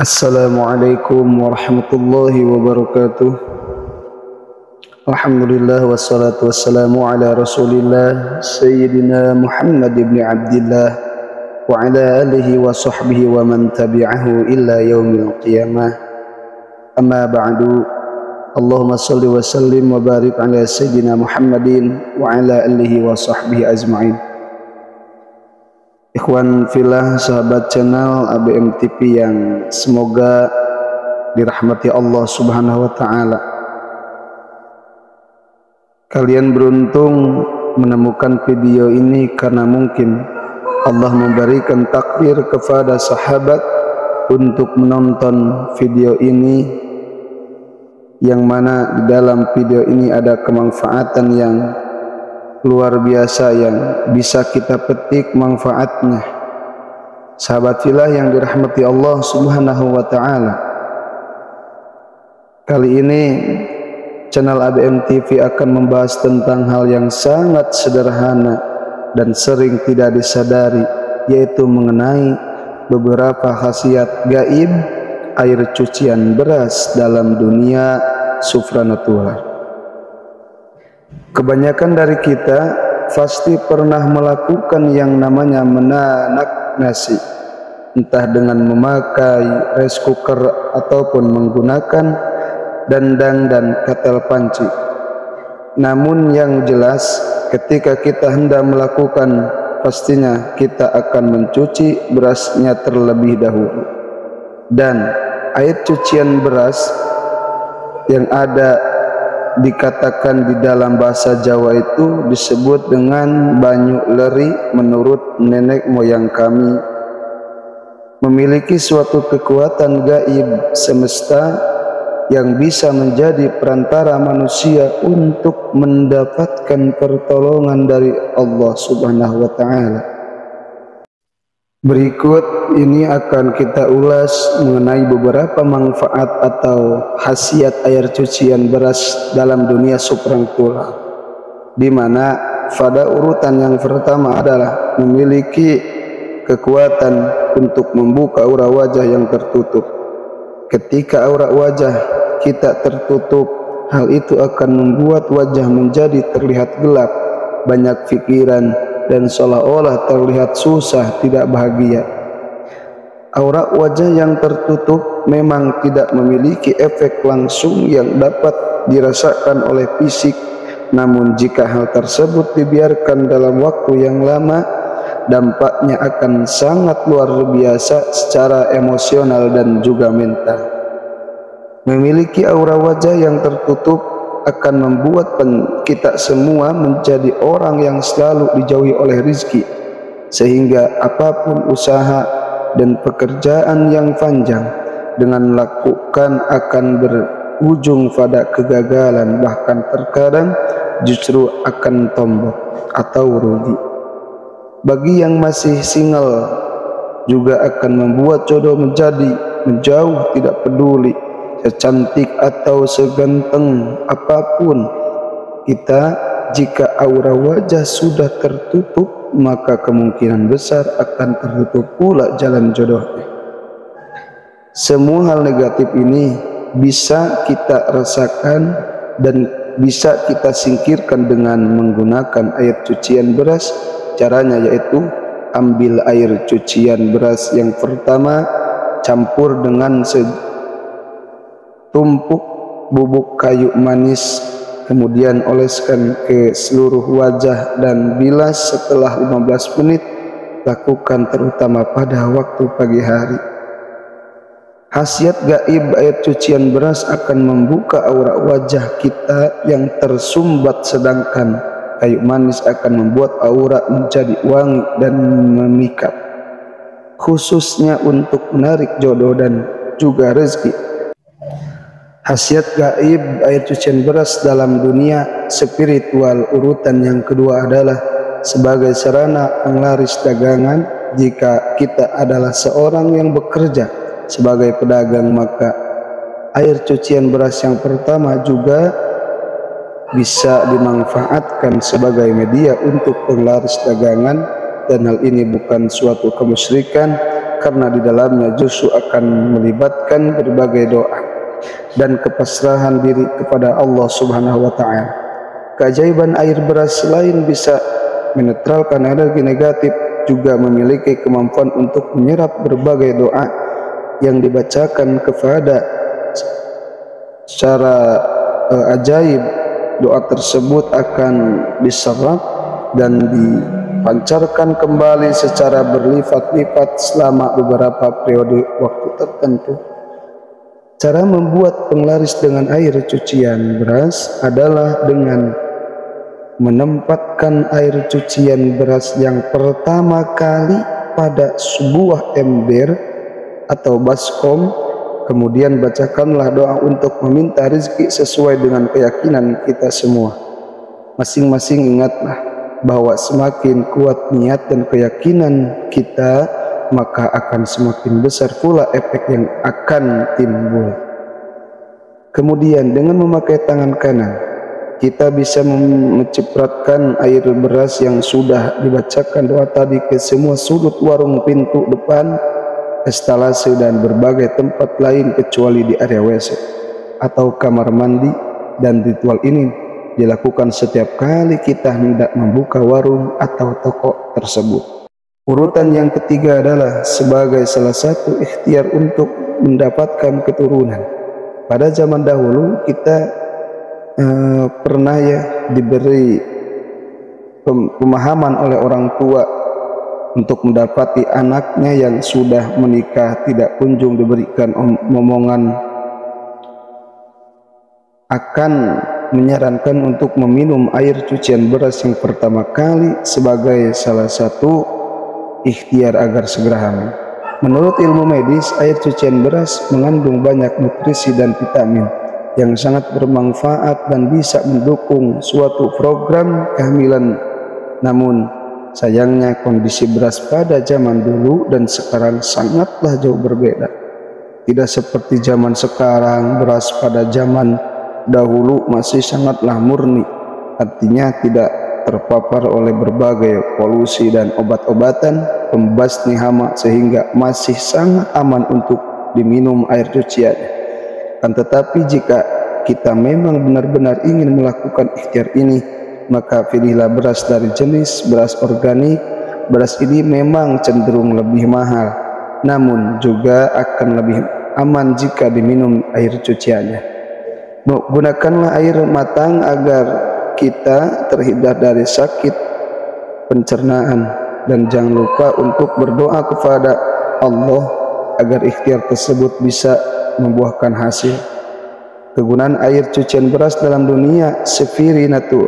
Assalamualaikum warahmatullahi wabarakatuh. Alhamdulillah wassalatu wassalamu ala rasulillah Sayyidina Muhammad ibn Abdillah wa ala alihi wa sahbihi wa man tabi'ahu illa yaumil qiyamah. Amma ba'du. Allahumma salli wa sallim wa barik ala Sayyidina Muhammadin wa ala alihi wa sahbihi azma'in. Ikhwan filah, sahabat channel ABM TV yang semoga dirahmati Allah Subhanahu wa taala. Kalian beruntung menemukan video ini karena mungkin Allah memberikan takdir kepada sahabat untuk menonton video ini, yang mana di dalam video ini ada kemanfaatan yang luar biasa yang bisa kita petik manfaatnya. Sahabat filah yang dirahmati Allah Subhanahu wa taala, kali ini channel ABM TV akan membahas tentang hal yang sangat sederhana dan sering tidak disadari, yaitu mengenai beberapa khasiat gaib air cucian beras dalam dunia supranatural. Kebanyakan dari kita pasti pernah melakukan yang namanya menanak nasi, entah dengan memakai rice cooker ataupun menggunakan dandang dan katel panci. Namun yang jelas, ketika kita hendak melakukan, pastinya kita akan mencuci berasnya terlebih dahulu. Dan air cucian beras yang ada dikatakan di dalam bahasa Jawa itu disebut dengan banyu leri. Menurut nenek moyang kami, memiliki suatu kekuatan gaib semesta yang bisa menjadi perantara manusia untuk mendapatkan pertolongan dari Allah Subhanahu wa taala. Berikut ini akan kita ulas mengenai beberapa manfaat atau khasiat air cucian beras dalam dunia supranatural, di mana pada urutan yang pertama adalah memiliki kekuatan untuk membuka aura wajah yang tertutup. Ketika aura wajah kita tertutup, hal itu akan membuat wajah menjadi terlihat gelap, banyak pikiran, dan seolah-olah terlihat susah, tidak bahagia. Aura wajah yang tertutup memang tidak memiliki efek langsung yang dapat dirasakan oleh fisik, namun jika hal tersebut dibiarkan dalam waktu yang lama, dampaknya akan sangat luar biasa secara emosional dan juga mental. Memiliki aura wajah yang tertutup akan membuat kita semua menjadi orang yang selalu dijauhi oleh rizki, sehingga apapun usaha dan pekerjaan yang panjang dengan lakukan akan berujung pada kegagalan, bahkan terkadang justru akan tombok atau rugi. Bagi yang masih single juga akan membuat jodoh menjadi menjauh, tidak peduli secantik atau seganteng apapun kita, jika aura wajah sudah tertutup, maka kemungkinan besar akan tertutup pula jalan jodohnya. Semua hal negatif ini bisa kita rasakan dan bisa kita singkirkan dengan menggunakan air cucian beras. Caranya yaitu ambil air cucian beras yang pertama, campur dengan tumpuk bubuk kayu manis, kemudian oleskan ke seluruh wajah dan bilas setelah 15 menit. Lakukan terutama pada waktu pagi hari. Khasiat gaib air cucian beras akan membuka aura wajah kita yang tersumbat, sedangkan kayu manis akan membuat aura menjadi wangi dan memikat, khususnya untuk menarik jodoh dan juga rezeki. Khasiat gaib air cucian beras dalam dunia spiritual urutan yang kedua adalah sebagai sarana penglaris dagangan. Jika kita adalah seorang yang bekerja sebagai pedagang, maka air cucian beras yang pertama juga bisa dimanfaatkan sebagai media untuk penglaris dagangan, dan hal ini bukan suatu kemusyrikan, karena di dalamnya justru akan melibatkan berbagai doa dan kepasrahan diri kepada Allah Subhanahu wa Ta'ala. Keajaiban air beras selain bisa menetralkan energi negatif, juga memiliki kemampuan untuk menyerap berbagai doa yang dibacakan kepada secara ajaib. Doa tersebut akan diserap dan dipancarkan kembali secara berlipat-lipat selama beberapa periode waktu tertentu. Cara membuat penglaris dengan air cucian beras adalah dengan menempatkan air cucian beras yang pertama kali pada sebuah ember atau baskom. Kemudian bacakanlah doa untuk meminta rezeki sesuai dengan keyakinan kita semua. Masing-masing ingatlah bahwa semakin kuat niat dan keyakinan kita, maka akan semakin besar pula efek yang akan timbul. Kemudian dengan memakai tangan kanan, kita bisa mencipratkan air beras yang sudah dibacakan doa tadi ke semua sudut warung, pintu depan, estalase dan berbagai tempat lain kecuali di area WC atau kamar mandi. Dan ritual ini dilakukan setiap kali kita hendak membuka warung atau toko tersebut. Urutan yang ketiga adalah sebagai salah satu ikhtiar untuk mendapatkan keturunan. Pada zaman dahulu kita pernah diberi pemahaman oleh orang tua untuk mendapati anaknya yang sudah menikah tidak kunjung diberikan omongan, akan menyarankan untuk meminum air cucian beras yang pertama kali sebagai salah satu ikhtiar agar segera hamil. Menurut ilmu medis, air cucian beras mengandung banyak nutrisi dan vitamin yang sangat bermanfaat dan bisa mendukung suatu program kehamilan. Namun sayangnya kondisi beras pada zaman dulu dan sekarang sangatlah jauh berbeda. Tidak seperti zaman sekarang, beras pada zaman dahulu masih sangatlah murni, artinya tidak terpapar oleh berbagai polusi dan obat-obatan pembasmi hama, sehingga masih sangat aman untuk diminum air cuciannya. Kan tetapi jika kita memang benar-benar ingin melakukan ikhtiar ini, maka pilihlah beras dari jenis beras organik. Beras ini memang cenderung lebih mahal, namun juga akan lebih aman jika diminum air cuciannya. Gunakanlah air matang agar kita terhindar dari sakit pencernaan, dan jangan lupa untuk berdoa kepada Allah agar ikhtiar tersebut bisa membuahkan hasil. Kegunaan air cucian beras dalam dunia spiritual.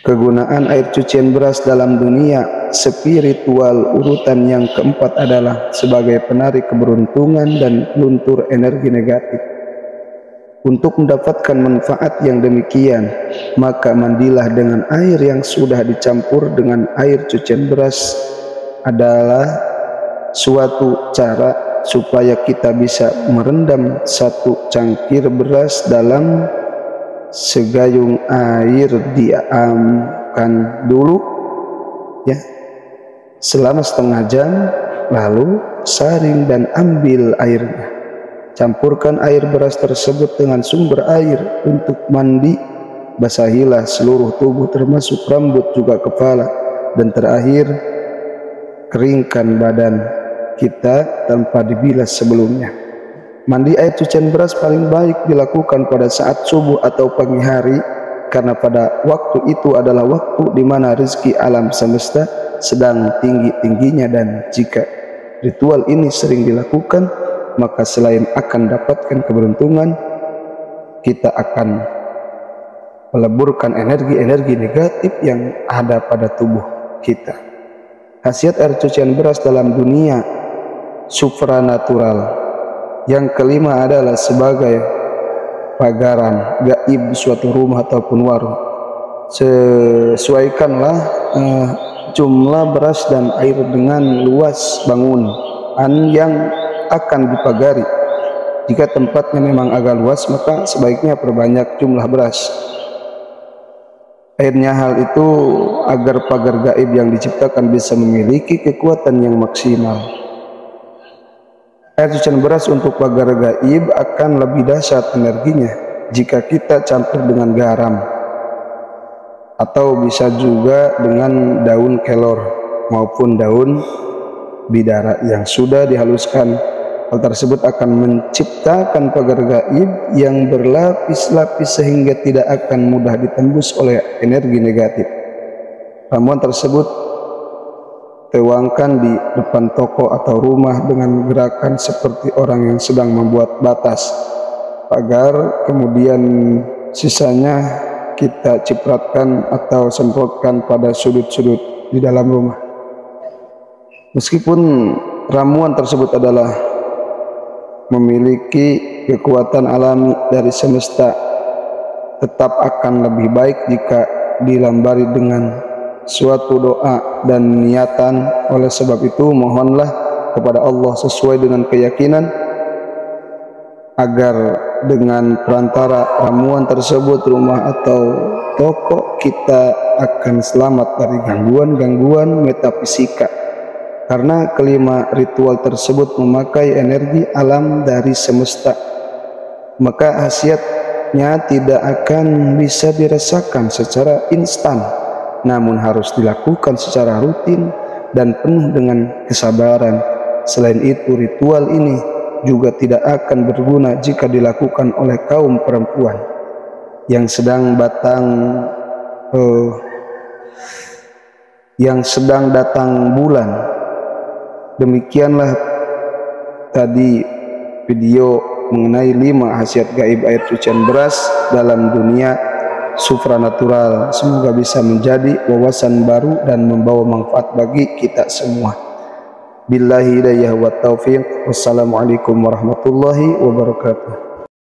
Kegunaan air cucian beras dalam dunia spiritual urutan yang keempat adalah sebagai penarik keberuntungan dan peluntur energi negatif. Untuk mendapatkan manfaat yang demikian, maka mandilah dengan air yang sudah dicampur dengan air cucian beras. Adalah suatu cara supaya kita bisa merendam satu cangkir beras dalam segayung air. Diamkan dulu ya selama setengah jam, lalu saring dan ambil airnya. Campurkan air beras tersebut dengan sumber air untuk mandi. Basahilah seluruh tubuh termasuk rambut juga kepala, dan terakhir keringkan badan kita tanpa dibilas sebelumnya. Mandi air cucian beras paling baik dilakukan pada saat subuh atau pagi hari, karena pada waktu itu adalah waktu di mana rezeki alam semesta sedang tinggi-tingginya. Dan jika ritual ini sering dilakukan, maka selain akan dapatkan keberuntungan, kita akan meleburkan energi-energi negatif yang ada pada tubuh kita. Khasiat air cucian beras dalam dunia supranatural. Yang kelima adalah sebagai pagaran gaib suatu rumah ataupun warung. Sesuaikanlah jumlah beras dan air dengan luas bangunan yang akan dipagari. Jika tempatnya memang agak luas, maka sebaiknya perbanyak jumlah beras. Akhirnya hal itu agar pagar gaib yang diciptakan bisa memiliki kekuatan yang maksimal. Air cucian beras untuk pagar gaib akan lebih dahsyat energinya jika kita campur dengan garam, atau bisa juga dengan daun kelor maupun daun bidara yang sudah dihaluskan. Hal tersebut akan menciptakan pagar gaib yang berlapis-lapis sehingga tidak akan mudah ditembus oleh energi negatif. Ramuan tersebut tuangkan di depan toko atau rumah dengan gerakan seperti orang yang sedang membuat batas pagar, kemudian sisanya kita cipratkan atau semprotkan pada sudut-sudut di dalam rumah. Meskipun ramuan tersebut adalah memiliki kekuatan alami dari semesta, tetap akan lebih baik jika dilambari dengan suatu doa dan niatan. Oleh sebab itu, mohonlah kepada Allah sesuai dengan keyakinan agar dengan perantara ramuan tersebut, rumah atau toko kita akan selamat dari gangguan-gangguan metafisika, karena kelima ritual tersebut memakai energi alam dari semesta, maka khasiatnya tidak akan bisa dirasakan secara instan, namun harus dilakukan secara rutin dan penuh dengan kesabaran. Selain itu, ritual ini juga tidak akan berguna jika dilakukan oleh kaum perempuan yang sedang datang bulan. Demikianlah tadi video mengenai 5 khasiat gaib air cucian beras dalam dunia supranatural. Semoga bisa menjadi wawasan baru dan membawa manfaat bagi kita semua. Billahi hidayah wa taufiq. Wassalamualaikum warahmatullahi wabarakatuh.